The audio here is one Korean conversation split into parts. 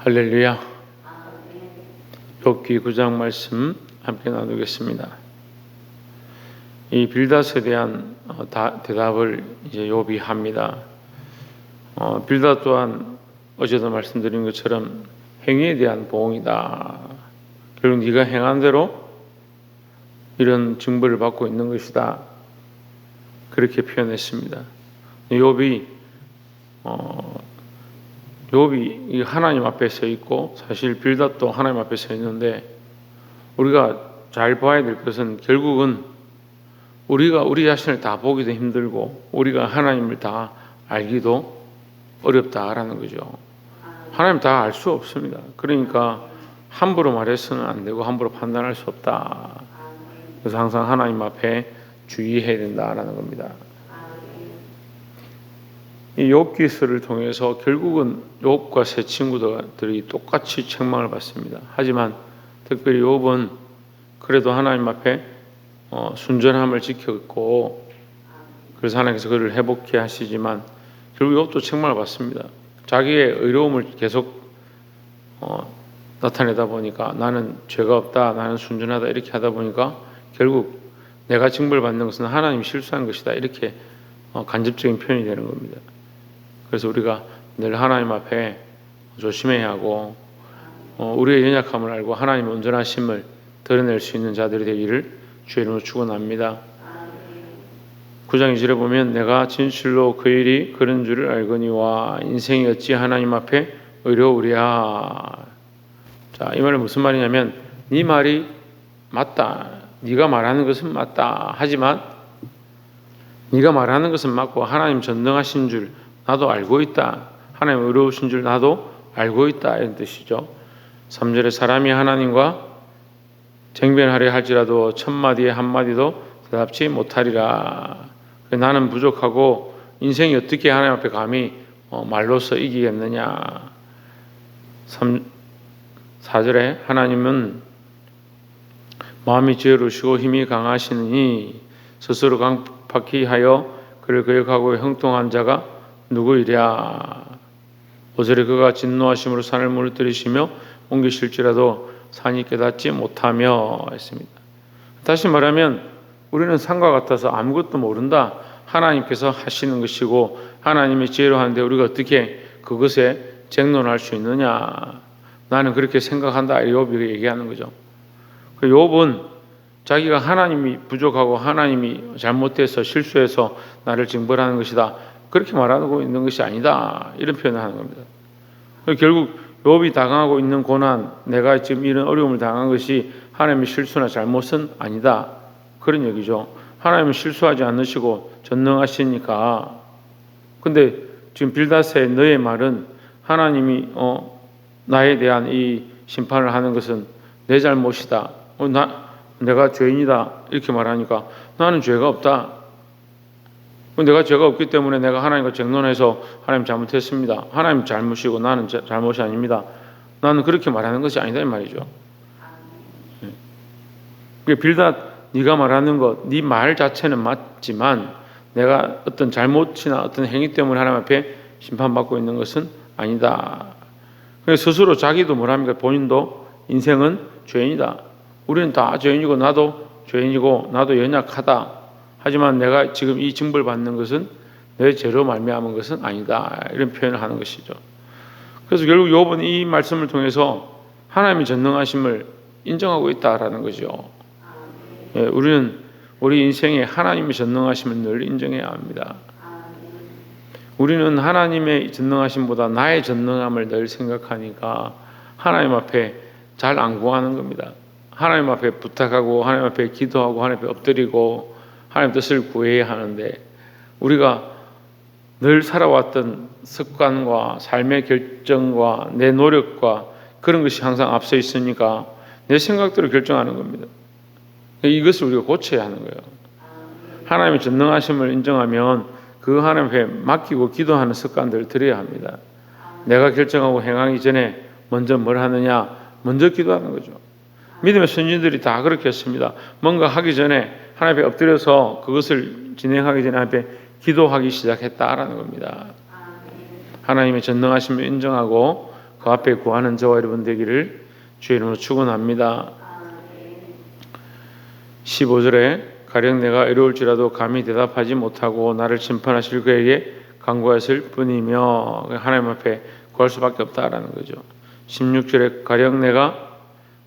할렐루야. 욥기 9장 말씀 함께 나누겠습니다. 이 빌닷에 대한 대답을 이제 욥이 합니다. 빌닷 또한 어제도 말씀드린 것처럼 행위에 대한 보응이다. 결국 네가 행한 대로 이런 징벌을 받고 있는 것이다. 그렇게 표현했습니다. 욥이 하나님 앞에 서 있고 사실 빌닷도 하나님 앞에 서 있는데 우리가 잘 봐야 될 것은 결국은 우리가 우리 자신을 다 보기도 힘들고 우리가 하나님을 다 알기도 어렵다라는 거죠. 하나님 다 알 수 없습니다. 그러니까 함부로 말해서는 안 되고 함부로 판단할 수 없다. 그래서 항상 하나님 앞에 주의해야 된다라는 겁니다. 이 욥기서를 통해서 결국은 욥과 세 친구들이 똑같이 책망을 받습니다. 하지만 특별히 욥은 그래도 하나님 앞에 순전함을 지켰고 그래서 하나님께서 그를 회복케 하시지만 결국 욥도 책망을 받습니다. 자기의 의로움을 계속 나타내다 보니까 나는 죄가 없다, 나는 순전하다 이렇게 하다 보니까 결국 내가 징벌받는 것은 하나님이 실수한 것이다 이렇게 간접적인 표현이 되는 겁니다. 그래서 우리가 늘 하나님 앞에 조심해야 하고 우리의 연약함을 알고 하나님의 온전하심을 드러낼 수 있는 자들이 되기를 주의 이름으로 축원합니다. 9장 2절에 보면 내가 진실로 그 일이 그런 줄을 알거니와 인생이 어찌 하나님 앞에 의로우랴. 자, 이 말은 무슨 말이냐면 네 말이 맞다. 네가 말하는 것은 맞다. 하지만 네가 말하는 것은 맞고 하나님 전능하신 줄 나도 알고 있다. 하나님 의로우신 줄 나도 알고 있다. 이런 뜻이죠. 3절에 사람이 하나님과 쟁변하려 할지라도 천마디에 한마디도 대답지 못하리라. 나는 부족하고 인생이 어떻게 하나님 앞에 감히 말로써 이기겠느냐. 4절에 하나님은 마음이 지혜로우시고 힘이 강하시니 스스로 강팍히 하여 그를 거역하고 형통한 자가 누구이랴. 5절에 그가 진노하심으로 산을 무너뜨리시며 옮기실지라도 산이 깨닫지 못하며 했습니다. 다시 말하면 우리는 산과 같아서 아무것도 모른다. 하나님께서 하시는 것이고 하나님의 지혜로 하는데 우리가 어떻게 그것에 쟁론할 수 있느냐. 나는 그렇게 생각한다. 욥이 얘기하는 거죠. 욥은 자기가 하나님이 부족하고 하나님이 잘못돼서 실수해서 나를 징벌하는 것이다. 그렇게 말하고 있는 것이 아니다. 이런 표현을 하는 겁니다. 결국 욥이 당하고 있는 고난, 내가 지금 이런 어려움을 당한 것이 하나님의 실수나 잘못은 아니다. 그런 얘기죠. 하나님은 실수하지 않으시고 전능하시니까. 근데 지금 빌닷의 너의 말은 하나님이 나에 대한 이 심판을 하는 것은 내 잘못이다. 내가 죄인이다. 이렇게 말하니까 나는 죄가 없다. 내가 죄가 없기 때문에 내가 하나님과 쟁론해서 하나님 잘못했습니다. 하나님 잘못이고 나는 잘못이 아닙니다. 나는 그렇게 말하는 것이 아니다 이 말이죠. 빌닷 네가 말하는 것, 네 말 자체는 맞지만 내가 어떤 잘못이나 어떤 행위 때문에 하나님 앞에 심판받고 있는 것은 아니다. 스스로 자기도 뭐랍니까? 본인도 인생은 죄인이다. 우리는 다 죄인이고 나도 죄인이고 나도 연약하다. 하지만 내가 지금 이 징벌 받는 것은 내 죄로 말미암은 것은 아니다. 이런 표현을 하는 것이죠. 그래서 결국 욥은 이 말씀을 통해서 하나님의 전능하심을 인정하고 있다라는 거죠. 우리는 우리 인생에 하나님의 전능하심을 늘 인정해야 합니다. 우리는 하나님의 전능하심보다 나의 전능함을 늘 생각하니까 하나님 앞에 잘 안 구하는 겁니다. 하나님 앞에 부탁하고 하나님 앞에 기도하고 하나님 앞에 엎드리고 하나님 뜻을 구해야 하는데 우리가 늘 살아왔던 습관과 삶의 결정과 내 노력과 그런 것이 항상 앞서 있으니까 내 생각대로 결정하는 겁니다. 이것을 우리가 고쳐야 하는 거예요. 하나님의 전능하심을 인정하면 그 하나님 앞에 맡기고 기도하는 습관들을 들여야 합니다. 내가 결정하고 행하기 전에 먼저 뭘 하느냐? 먼저 기도하는 거죠. 믿음의 선진들이 다 그렇게 했습니다. 뭔가 하기 전에 하나님 앞에 엎드려서 그것을 진행하기 전에 하나님 앞에 기도하기 시작했다라는 겁니다. 하나님의 전능하심을 인정하고 그 그 앞에 구하는 저와 여러분 되기를 주의 이름으로 축원합니다. 15절에 가령 내가 어려울지라도 감히 대답하지 못하고 나를 심판하실 그에게 간구하실 뿐이며 하나님 앞에 구할 수밖에 없다라는 거죠. 16절에 가령 내가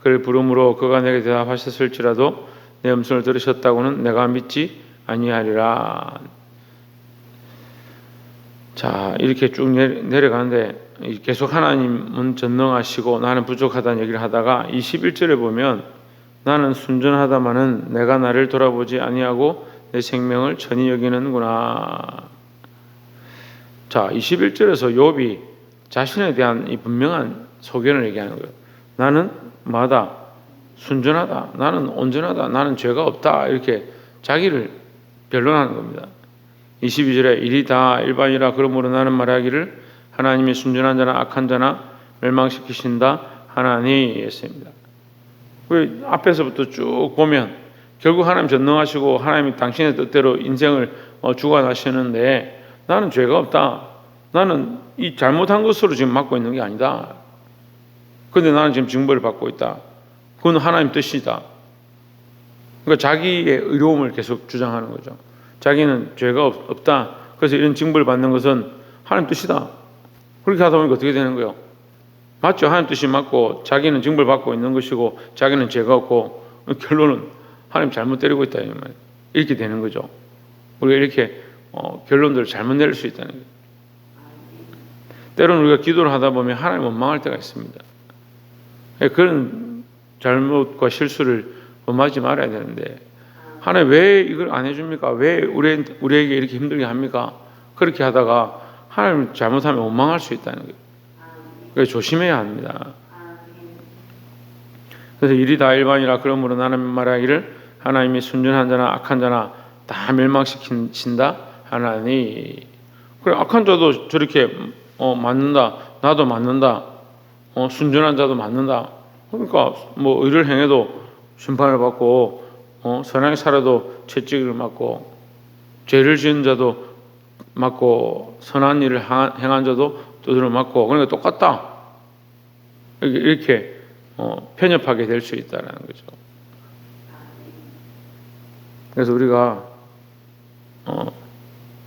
그를 부름으로 그가 내게 대답하셨을지라도 내 음성을 들으셨다고는 내가 믿지 아니하리라. 자, 이렇게 쭉 내려가는데 계속 하나님은 전능하시고 나는 부족하다는 얘기를 하다가 21절에 보면 나는 순전하다마는 내가 나를 돌아보지 아니하고 내 생명을 천히 여기는구나. 자, 21절에서 욥이 자신에 대한 이 분명한 소견을 얘기하는 거예요. 나는 마다 순전하다, 나는 온전하다, 나는 죄가 없다, 이렇게 자기를 변론하는 겁니다. 22절에 일이 다 일반이라 그러므로 나는 말하기를 하나님이 순전한 자나 악한 자나 멸망시키신다 하나니 했습니다. 앞에서부터 쭉 보면 결국 하나님 전능하시고 하나님이 당신의 뜻대로 인생을 주관하시는데 나는 죄가 없다, 나는 이 잘못한 것으로 지금 맡고 있는 게 아니다, 그런데 나는 지금 징벌을 받고 있다, 그건 하나님 뜻이다. 그러니까 자기의 의로움을 계속 주장하는 거죠. 자기는 죄가 없다, 그래서 이런 징벌을 받는 것은 하나님 뜻이다. 그렇게 하다 보니까 어떻게 되는 거예요? 맞죠? 하나님 뜻이 맞고 자기는 징벌 받고 있는 것이고 자기는 죄가 없고 결론은 하나님 잘못 때리고 있다, 이렇게 되는 거죠. 우리가 이렇게 결론들을 잘못 내릴 수 있다는 거예요. 때로는 우리가 기도를 하다 보면 하나님 원망할 때가 있습니다. 그런 잘못과 실수를 범하지 말아야 되는데 하나님 왜 이걸 안 해줍니까? 왜 우리에게 이렇게 힘들게 합니까? 그렇게 하다가 하나님 잘못하면 원망할 수 있다는 거예요. 그래서 조심해야 합니다. 그래서 일이 다 일반이라 그러므로 나는 말하기를 하나님이 순전한 자나 악한 자나 다 멸망시킨다 하나니. 그래, 악한 자도 저렇게 맞는다, 나도 맞는다, 순전한 자도 맞는다. 그러니까 뭐 의를 행해도 심판을 받고 선하게 살아도 채찍을 맞고 죄를 지은 자도 맞고 선한 일을 행한 자도 두드려 맞고, 그러니까 똑같다, 이렇게 편협하게 될 수 있다는 거죠. 그래서 우리가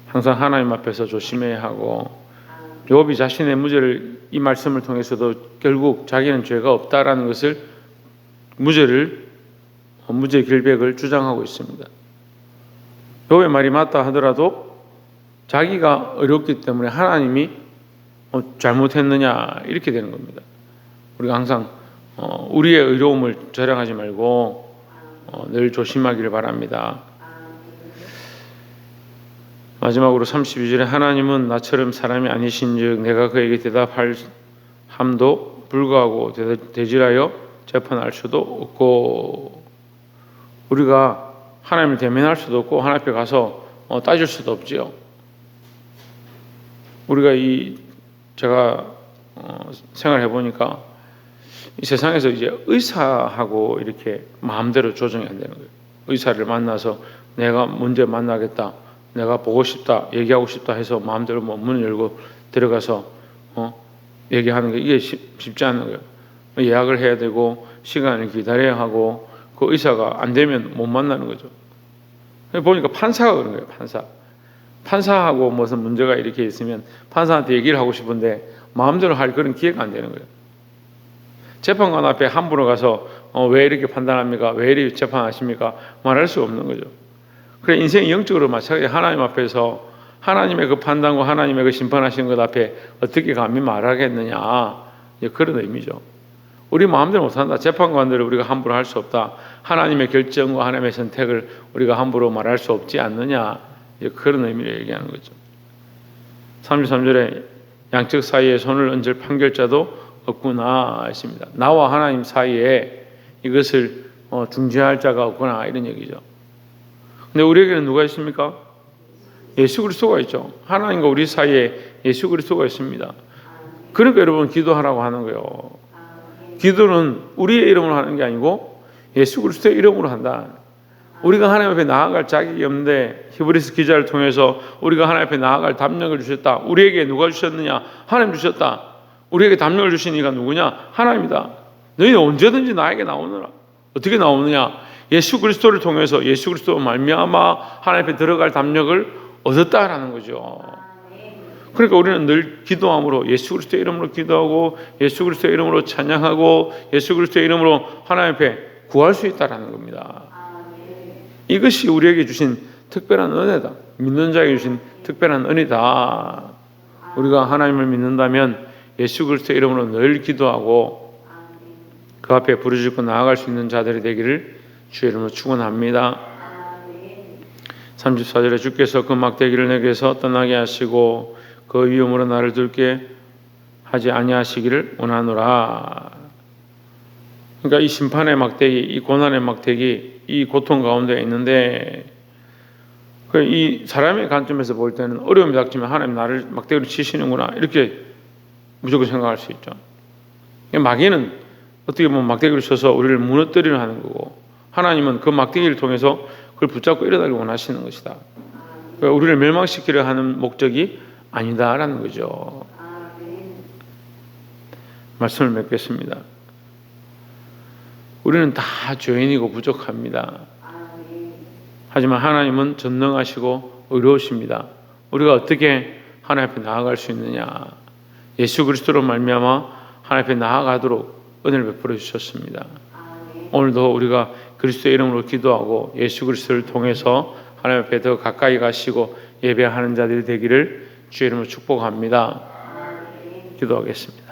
항상 하나님 앞에서 조심해야 하고, 욥이 자신의 무죄를 이 말씀을 통해서도 결국 자기는 죄가 없다라는 것을 무죄 결백을 주장하고 있습니다. 욥의 말이 맞다 하더라도 자기가 어렵기 때문에 하나님이 잘못했느냐 이렇게 되는 겁니다. 우리가 항상 우리의 의로움을 자랑하지 말고 늘 조심하기를 바랍니다. 마지막으로 32절에 하나님은 나처럼 사람이 아니신즉 내가 그에게 대답할 함도 불구하고 대질하여 재판할 수도 없고, 우리가 하나님을 대면할 수도 없고 하나님 앞에 가서 따질 수도 없지요. 우리가 제가 생활해 보니까 이 세상에서 이제 의사하고 이렇게 마음대로 조정이 안 되는 거예요. 의사를 만나서 내가 문제 만나겠다, 내가 보고 싶다, 얘기하고 싶다 해서 마음대로 문을 열고 들어가서 얘기하는 게 이게 쉽지 않은 거예요. 예약을 해야 되고 시간을 기다려야 하고 그 의사가 안 되면 못 만나는 거죠. 보니까 판사가 그런 거예요. 판사하고 무슨 문제가 이렇게 있으면 판사한테 얘기를 하고 싶은데 마음대로 할 그런 기회가 안 되는 거예요. 재판관 앞에 함부로 가서 왜 이렇게 판단합니까? 왜 이렇게 재판하십니까? 말할 수 없는 거죠. 그래, 인생이 영적으로 마찬가지. 하나님 앞에서 하나님의 그 판단과 하나님의 그 심판하시는 것 앞에 어떻게 감히 말하겠느냐, 그런 의미죠. 우리 마음대로 못한다. 재판관들을 우리가 함부로 할 수 없다. 하나님의 결정과 하나님의 선택을 우리가 함부로 말할 수 없지 않느냐, 그런 의미를 얘기하는 거죠. 33절에 양측 사이에 손을 얹을 판결자도 없구나 했습니다. 나와 하나님 사이에 이것을 중재할 자가 없구나, 이런 얘기죠. 근데 우리에게는 누가 있습니까? 예수 그리스도가 있죠. 하나님과 우리 사이에 예수 그리스도가 있습니다. 그러니까 여러분 기도하라고 하는 거예요. 기도는 우리의 이름으로 하는 게 아니고 예수 그리스도의 이름으로 한다. 우리가 하나님 앞에 나아갈 자격이 없는데 히브리서 기자를 통해서 우리가 하나님 앞에 나아갈 담력을 주셨다. 우리에게 누가 주셨느냐? 하나님 주셨다. 우리에게 담력을 주신 이가 누구냐? 하나님이다. 너희는 언제든지 나에게 나오느라. 어떻게 나오느냐? 예수 그리스도를 통해서 예수 그리스도 말미암아 하나님 앞에 들어갈 담력을 얻었다라는 거죠. 그러니까 우리는 늘 기도함으로 예수 그리스도의 이름으로 기도하고 예수 그리스도의 이름으로 찬양하고 예수 그리스도의 이름으로 하나님 앞에 구할 수 있다라는 겁니다. 이것이 우리에게 주신 특별한 은혜다. 믿는 자에게 주신 특별한 은혜다. 우리가 하나님을 믿는다면 예수 그리스도의 이름으로 늘 기도하고 그 앞에 부르짖고 나아갈 수 있는 자들이 되기를 주의 이름으로 축원합니다. 34절에 주께서 그 막대기를 내게서 떠나게 하시고 그 위험으로 나를 들게 하지 아니하시기를 원하노라. 그러니까 이 심판의 막대기, 이 고난의 막대기, 이 고통 가운데 있는데 이 사람의 관점에서 볼 때는 어려움이 닥치면 하나님 나를 막대기로 치시는구나 이렇게 무조건 생각할 수 있죠. 마귀는 어떻게 보면 막대기를 쳐서 우리를 무너뜨리려 하는 거고 하나님은 그 막대기를 통해서 그걸 붙잡고 일어나길 원하시는 것이다. 그러니까 우리를 멸망시키려 하는 목적이 아니다라는 거죠. 말씀을 맺겠습니다. 우리는 다 죄인이고 부족합니다. 하지만 하나님은 전능하시고 의로우십니다. 우리가 어떻게 하나님 앞에 나아갈 수 있느냐? 예수 그리스도로 말미암아 하나님 앞에 나아가도록 은혜를 베풀어 주셨습니다. 오늘도 우리가 그리스도의 이름으로 기도하고 예수 그리스도를 통해서 하나님 앞에 더 가까이 가시고 예배하는 자들이 되기를 주의 이름으로 축복합니다. 기도하겠습니다.